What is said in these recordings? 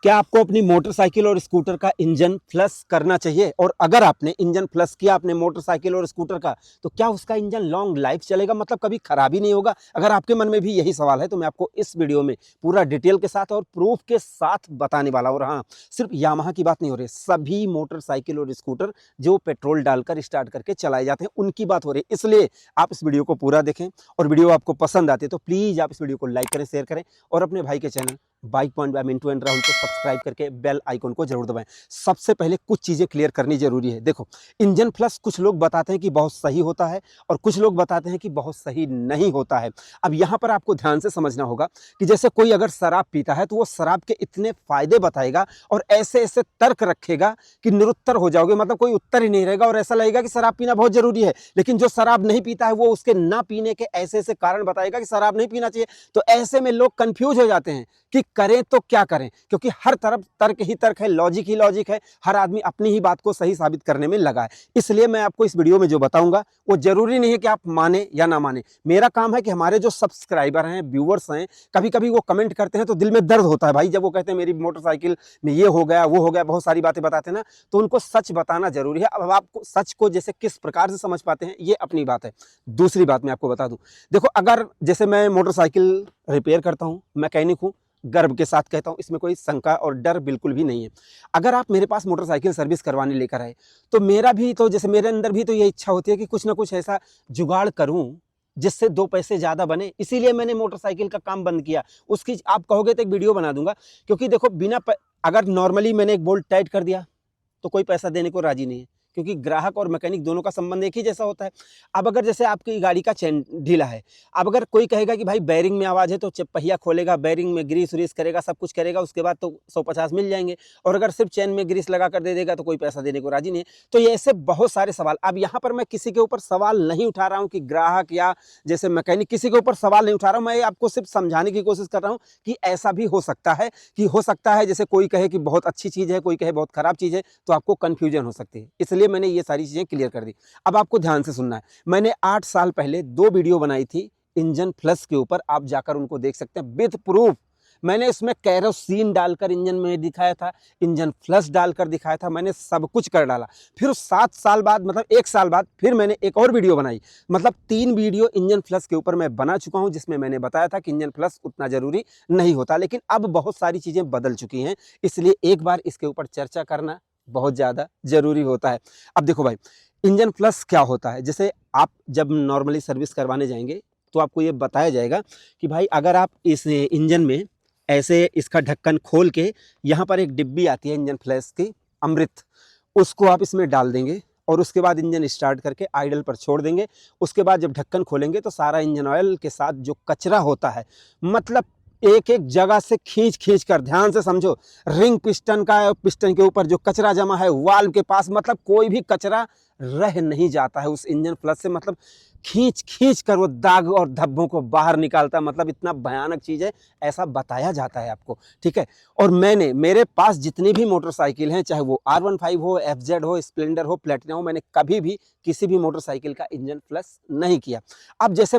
क्या आपको अपनी मोटरसाइकिल और स्कूटर का इंजन फ्लश करना चाहिए? और अगर आपने इंजन फ्लश किया अपने मोटरसाइकिल और स्कूटर का, तो क्या उसका इंजन लॉन्ग लाइफ चलेगा, मतलब कभी खराब ही नहीं होगा? अगर आपके मन में भी यही सवाल है तो मैं आपको इस वीडियो में पूरा डिटेल के साथ और प्रूफ के साथ बताने वाला हूं। और हाँ, सिर्फ यामाहा की बात नहीं हो रही, सभी मोटरसाइकिल और स्कूटर जो पेट्रोल डालकर स्टार्ट करके चलाए जाते हैं उनकी बात हो रही है। इसलिए आप इस वीडियो को पूरा देखें, और वीडियो आपको पसंद आती है तो प्लीज़ आप इस वीडियो को लाइक करें, शेयर करें, और अपने भाई के channel bike point by Mintu and Rahul को सब्सक्राइब करके बेल आइकन को जरूर दबाएं। सबसे पहले कुछ चीजें क्लियर करनी जरूरी है। देखो, इंजन फ्लश कुछ लोग बताते हैं कि बहुत सही होता है और कुछ लोग बताते हैं कि बहुत सही नहीं होता है। अब यहां पर आपको ध्यान से समझना होगा कि जैसे कोई अगर शराब पीता है तो वो शराब के इतने फायदे बताएगा और ऐसे ऐसे तर्क रखेगा कि निरुत्तर हो जाओगे, मतलब कोई उत्तर ही नहीं रहेगा और ऐसा लगेगा कि शराब पीना बहुत जरूरी है। लेकिन जो शराब नहीं पीता है वो उसके ना पीने के ऐसे ऐसे कारण बताएगा कि शराब नहीं पीना चाहिए। तो ऐसे में लोग कंफ्यूज हो जाते हैं कि करें तो क्या करें, क्योंकि हर तरफ तर्क ही तर्क है, लॉजिक ही लॉजिक है। हर आदमी अपनी ही बात को सही साबित करने में लगा है। इसलिए मैं आपको इस वीडियो में जो बताऊंगा वो जरूरी नहीं है कि आप माने या ना माने। मेरा काम है कि हमारे जो सब्सक्राइबर हैं, व्यूअर्स हैं, कभी कभी वो कमेंट करते हैं तो दिल में दर्द होता है भाई, जब वो कहते हैं मेरी मोटरसाइकिल में ये हो गया वो हो गया, बहुत सारी बातें बताते हैं ना, तो उनको सच बताना जरूरी है। अब आपको सच को जैसे किस प्रकार से समझ पाते हैं ये अपनी बात है। दूसरी बात मैं आपको बता दूं, देखो, अगर जैसे मैं मोटरसाइकिल रिपेयर करता हूं, मैकेनिक हूं, गर्व के साथ कहता हूं, इसमें कोई शंका और डर बिल्कुल भी नहीं है। अगर आप मेरे पास मोटरसाइकिल सर्विस करवाने लेकर आए तो मेरा भी तो, जैसे मेरे अंदर भी तो ये इच्छा होती है कि कुछ ना कुछ ऐसा जुगाड़ करूं जिससे दो पैसे ज्यादा बने। इसीलिए मैंने मोटरसाइकिल का काम बंद किया। उसकी आप कहोगे तो एक वीडियो बना दूंगा, क्योंकि देखो, अगर नॉर्मली मैंने एक बोल्ट टाइट कर दिया तो कोई पैसा देने को राजी नहीं है, क्योंकि ग्राहक और मैकेनिक दोनों का संबंध एक ही जैसा होता है। अब अगर जैसे आपकी गाड़ी का चेन ढीला है, अब अगर कोई कहेगा कि भाई बैरिंग में आवाज़ है तो पहिया खोलेगा, बैरिंग में ग्रीस व्रीस करेगा, सब कुछ करेगा, उसके बाद तो 150 मिल जाएंगे। और अगर सिर्फ चेन में ग्रीस लगा कर दे देगा तो कोई पैसा देने को राजी नहीं है। तो ये ऐसे बहुत सारे सवाल। अब यहाँ पर मैं किसी के ऊपर सवाल नहीं उठा रहा हूँ कि ग्राहक या जैसे मैकेनिक, किसी के ऊपर सवाल नहीं उठा रहा हूँ। मैं आपको सिर्फ समझाने की कोशिश कर रहा हूँ कि ऐसा भी हो सकता है, जैसे कोई कहे कि बहुत अच्छी चीज़ है, कोई कहे बहुत खराब चीज़ है, तो आपको कन्फ्यूजन हो सकती है। इसलिए मैंने ये सारी चीज़ें क्लियर कर दी। अब आपको ध्यान से सुनना है। मैंने 8 साल पहले 2 वीडियो बनाई थी इंजन फ्लश के ऊपर, आप जाकर उनको देख सकते हैं विद प्रूफ। मैंने इसमें कैरोसिन डालकर इंजन में दिखाया था, इंजन फ्लश डालकर दिखाया था, मैंने सब कुछ कर डाला। फिर 7 साल बाद, मतलब 1 साल बाद, फिर मैंने एक और वीडियो बनाई। मतलब 3 वीडियो इंजन फ्लश के ऊपर मैं बना चुका हूं, जिसमें मैंने बताया था कि इंजन फ्लश उतना जरूरी नहीं होता। लेकिन अब बहुत सारी चीजें बदल चुकी हैं, इसलिए एक बार इसके ऊपर चर्चा करना बहुत ज़्यादा ज़रूरी होता है। अब देखो भाई, इंजन फ्लश क्या होता है? जैसे आप जब नॉर्मली सर्विस करवाने जाएंगे तो आपको ये बताया जाएगा कि भाई अगर आप इस इंजन में ऐसे इसका ढक्कन खोल के, यहाँ पर एक डिब्बी आती है इंजन फ्लश की, अमृत, उसको आप इसमें डाल देंगे और उसके बाद इंजन स्टार्ट करके आइडल पर छोड़ देंगे। उसके बाद जब ढक्कन खोलेंगे तो सारा इंजन ऑयल के साथ जो कचरा होता है, मतलब एक एक जगह से खींच खींच कर, ध्यान से समझो, रिंग पिस्टन का, पिस्टन के ऊपर जो कचरा जमा है, वाल्व के पास, मतलब कोई भी कचरा रह नहीं जाता है उस इंजन फ्लश से। मतलब खींच खींच कर वो दाग और धब्बों को बाहर निकालता है। मतलब इतना भयानक चीज़ है, ऐसा बताया जाता है आपको, ठीक है। और मेरे पास जितनी भी मोटरसाइकिल हैं, चाहे वो R15 हो, FZ हो, स्प्लेंडर हो, प्लेटिना हो, मैंने कभी भी किसी भी मोटरसाइकिल का इंजन फ्लश नहीं किया। अब जैसे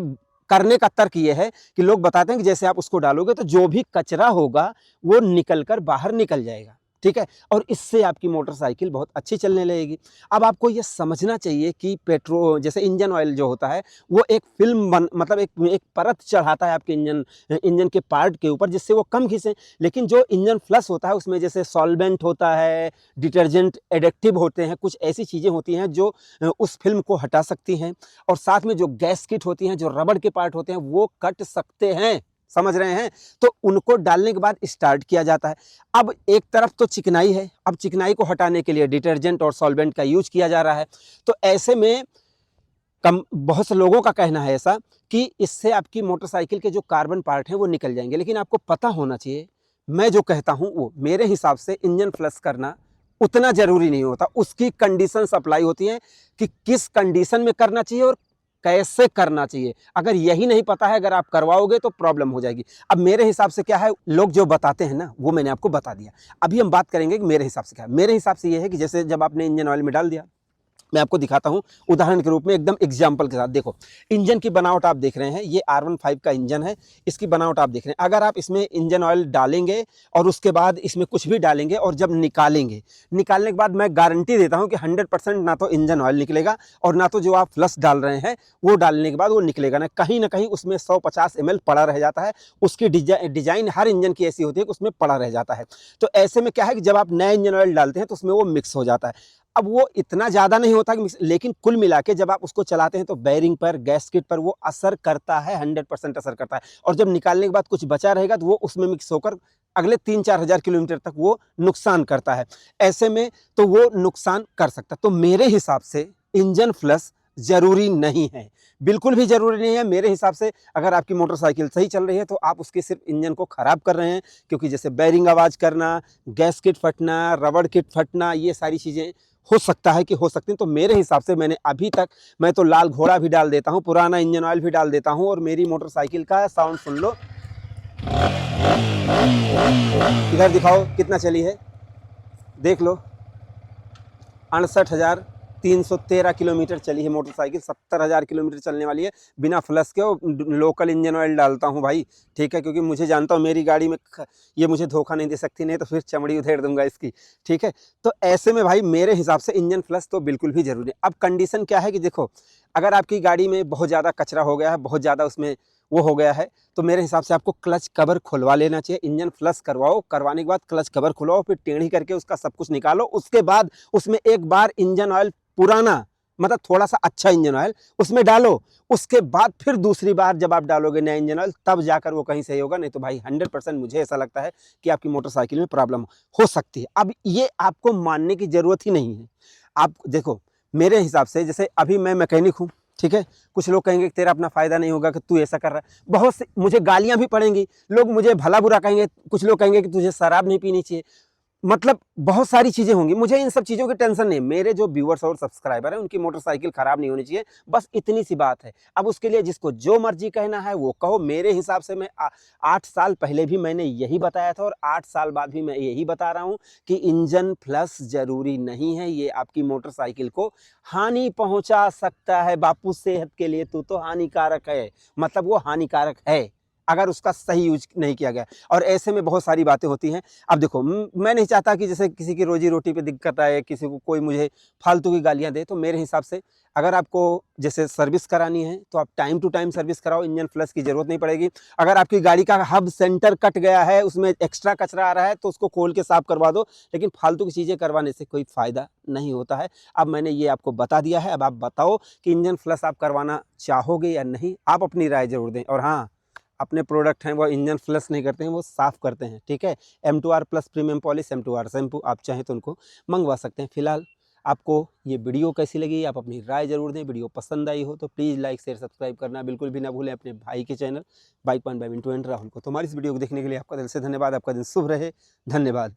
करने का तर्क ये है कि लोग बताते हैं कि जैसे आप उसको डालोगे तो जो भी कचरा होगा वो निकल कर बाहर निकल जाएगा, ठीक है, और इससे आपकी मोटरसाइकिल बहुत अच्छी चलने लगेगी। अब आपको ये समझना चाहिए कि पेट्रोल, जैसे इंजन ऑयल जो होता है, वो एक फिल्म मतलब एक परत चढ़ाता है आपके इंजन के पार्ट के ऊपर, जिससे वो कम घिसे। लेकिन जो इंजन फ्लश होता है उसमें जैसे सॉल्वेंट होता है, डिटर्जेंट, एडिक्टिव होते हैं, कुछ ऐसी चीज़ें होती हैं जो उस फिल्म को हटा सकती हैं। और साथ में जो गैस किट होती हैं, जो रबड़ के पार्ट होते हैं, वो कट सकते हैं, समझ रहे हैं? तो उनको डालने के बाद स्टार्ट किया जाता है। अब एक तरफ तो चिकनाई है, अब चिकनाई को हटाने के लिए डिटर्जेंट और सॉल्वेंट का यूज किया जा रहा है। तो ऐसे में बहुत से लोगों का कहना है ऐसा कि इससे आपकी मोटरसाइकिल के जो कार्बन पार्ट हैं वो निकल जाएंगे। लेकिन आपको पता होना चाहिए, मैं जो कहता हूं वो मेरे हिसाब से इंजन फ्लश करना उतना जरूरी नहीं होता। उसकी कंडीशन अप्लाई होती है कि किस कंडीशन में करना चाहिए और कैसे करना चाहिए। अगर यही नहीं पता है, अगर आप करवाओगे तो प्रॉब्लम हो जाएगी। अब मेरे हिसाब से क्या है, लोग जो बताते हैं ना वो मैंने आपको बता दिया। अभी हम बात करेंगे कि मेरे हिसाब से क्या है। मेरे हिसाब से ये है कि जैसे जब आपने इंजन ऑयल में डाल दिया, मैं आपको दिखाता हूं उदाहरण के रूप में, एकदम एग्जाम्पल के साथ। देखो इंजन की बनावट आप देख रहे हैं, ये R15 का इंजन है, इसकी बनावट आप देख रहे हैं। अगर आप इसमें इंजन ऑयल डालेंगे और उसके बाद इसमें कुछ भी डालेंगे और जब निकालेंगे, निकालने के बाद मैं गारंटी देता हूं कि 100% ना तो इंजन ऑयल निकलेगा और ना तो जो आप फ्लश डाल रहे हैं वो डालने के बाद वो निकलेगा ना कहीं उसमें 150 ml पड़ा रह जाता है। उसकी डिजाइन हर इंजन की ऐसी होती है कि उसमें पड़ा रह जाता है। तो ऐसे में क्या है कि जब आप नया इंजन ऑयल डालते हैं तो उसमें वो मिक्स हो जाता है। अब वो इतना ज़्यादा नहीं होता कि लेकिन कुल मिला के जब आप उसको चलाते हैं तो बेयरिंग पर, गैस्केट पर वो असर करता है, 100% असर करता है। और जब निकालने के बाद कुछ बचा रहेगा तो वो उसमें मिक्स होकर अगले 3-4 हज़ार किलोमीटर तक वो नुकसान करता है। ऐसे में तो वो नुकसान कर सकता है। तो मेरे हिसाब से इंजन फ्लश ज़रूरी नहीं है, बिल्कुल भी ज़रूरी नहीं है मेरे हिसाब से। अगर आपकी मोटरसाइकिल सही चल रही है तो आप उसके सिर्फ इंजन को ख़राब कर रहे हैं, क्योंकि जैसे बेयरिंग आवाज़ करना, गैस्केट फटना, रबड़ किट फटना, ये सारी चीज़ें हो सकता है कि हो सकती हैं। तो मेरे हिसाब से मैंने अभी तक, मैं तो लाल घोड़ा भी डाल देता हूँ, पुराना इंजन ऑयल भी डाल देता हूँ और मेरी मोटरसाइकिल का साउंड सुन लो, इधर दिखाओ कितना चली है, देख लो 68,313 किलोमीटर चली है मोटरसाइकिल। 70,000 किलोमीटर चलने वाली है बिना फ्लश के। लोकल इंजन ऑयल डालता हूँ भाई, ठीक है, क्योंकि मुझे जानता हूँ मेरी गाड़ी में ये मुझे धोखा नहीं दे सकती, नहीं तो फिर चमड़ी उधेड़ दूंगा इसकी, ठीक है। तो ऐसे में भाई मेरे हिसाब से इंजन फ्लश तो बिल्कुल भी जरूरी है। अब कंडीशन क्या है कि देखो, अगर आपकी गाड़ी में बहुत ज़्यादा कचरा हो गया है, बहुत ज़्यादा उसमें वो हो गया है, तो मेरे हिसाब से आपको क्लच कवर खुलवा लेना चाहिए। इंजन फ्लश करवाओ, करवाने के बाद क्लच कवर खुलवाओ, फिर टेढ़ी करके उसका सब कुछ निकालो। उसके बाद उसमें एक बार इंजन ऑयल पुराना, मतलब थोड़ा सा अच्छा इंजन ऑयल उसमें डालो। उसके बाद फिर दूसरी बार जब आप डालोगे नया इंजन ऑयल, तब जाकर वो कहीं सही होगा। नहीं तो भाई 100% मुझे ऐसा लगता है कि आपकी मोटरसाइकिल में प्रॉब्लम हो सकती है। अब ये आपको मानने की जरूरत ही नहीं है। आप देखो मेरे हिसाब से, जैसे अभी मैं मैकेनिक हूँ, ठीक है, कुछ लोग कहेंगे कि तेरा अपना फायदा नहीं होगा कि तू ऐसा कर रहा है, बहुत से मुझे गालियां भी पड़ेंगी, लोग मुझे भला बुरा कहेंगे, कुछ लोग कहेंगे कि तुझे शराब नहीं पीनी चाहिए, मतलब बहुत सारी चीजें होंगी। मुझे इन सब चीजों की टेंशन नहीं, मेरे जो व्यूअर्स और सब्सक्राइबर हैं उनकी मोटरसाइकिल खराब नहीं होनी चाहिए, बस इतनी सी बात है। अब उसके लिए जिसको जो मर्जी कहना है वो कहो। मेरे हिसाब से मैं 8 साल पहले भी मैंने यही बताया था और 8 साल बाद भी मैं यही बता रहा हूं कि इंजन फ्लश जरूरी नहीं है। ये आपकी मोटरसाइकिल को हानि पहुंचा सकता है। बापू सेहत के लिए तो हानिकारक है, मतलब वो हानिकारक है अगर उसका सही यूज नहीं किया गया। और ऐसे में बहुत सारी बातें होती हैं। अब देखो मैं नहीं चाहता कि जैसे किसी की रोजी रोटी पे दिक्कत आए, किसी को कोई मुझे फालतू की गालियां दे। तो मेरे हिसाब से अगर आपको जैसे सर्विस करानी है तो आप टाइम टू टाइम सर्विस कराओ, इंजन फ्लश की जरूरत नहीं पड़ेगी। अगर आपकी गाड़ी का हब सेंटर कट गया है, उसमें एक्स्ट्रा कचरा आ रहा है, तो उसको खोल के साफ करवा दो, लेकिन फालतू की चीज़ें करवाने से कोई फ़ायदा नहीं होता है। अब मैंने ये आपको बता दिया है, अब आप बताओ कि इंजन फ्लश आप करवाना चाहोगे या नहीं, आप अपनी राय जरूर दें। और हाँ, अपने प्रोडक्ट हैं वो इंजन फ्लश नहीं करते हैं, वो साफ़ करते हैं, ठीक है। M2R plus premium polish, M2R shampoo, आप चाहें तो उनको मंगवा सकते हैं। फिलहाल आपको ये वीडियो कैसी लगी आप अपनी राय जरूर दें। वीडियो पसंद आई हो तो प्लीज़ लाइक शेयर सब्सक्राइब करना बिल्कुल भी ना भूलें। अपने भाई के channel bike point by Mintu and Rahul को। तो हमारी इस वीडियो को देखने के लिए आपका दिल से धन्यवाद। आपका दिन शुभ रहे, धन्यवाद।